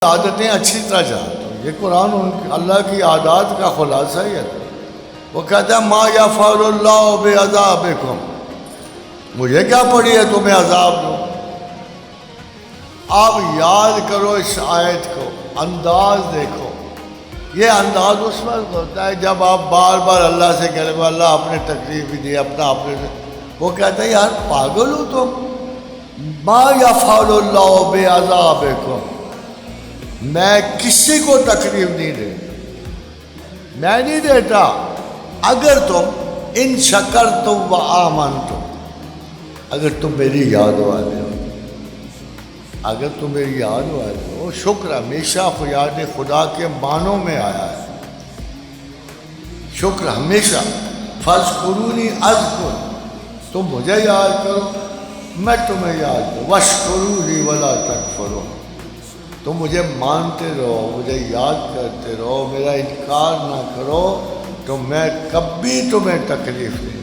عادتیں اچھی طرح جانتا ہوں. یہ قرآن اللہ کی عادات کا خلاصہ ہی ہے. وہ کہتا ہے ما یفعل اللہ بعذابکم، مجھے کیا پڑی ہے تمہیں عذاب دوں. آپ یاد کرو اس آیت کو، انداز دیکھو. یہ انداز اس وقت ہوتا ہے جب آپ بار بار اللہ سے کہہ رہے اللہ اپنے تکلیف بھی دے، اپنا اپنے. وہ کہتا ہے یار پاگل ہو تم، ما یفعل اللہ بعذابکم، میں کسی کو تکلیف نہیں دیتا، میں نہیں دیتا اگر تم ان شکرتم و آمنتم، اگر تم میری یاد والے ہو، اگر تم میری یاد والے ہو. شکر ہمیشہ یاد خدا کے معنوں میں آیا ہے. شکر ہمیشہ فاذکرونی اذکر، تم مجھے یاد کرو میں تمہیں یاد کروں. واشکروا ولا تکفروا، تم مجھے مانتے رہو، مجھے یاد کرتے رہو، میرا انکار نہ کرو تو میں کبھی تمہیں تکلیف نہیں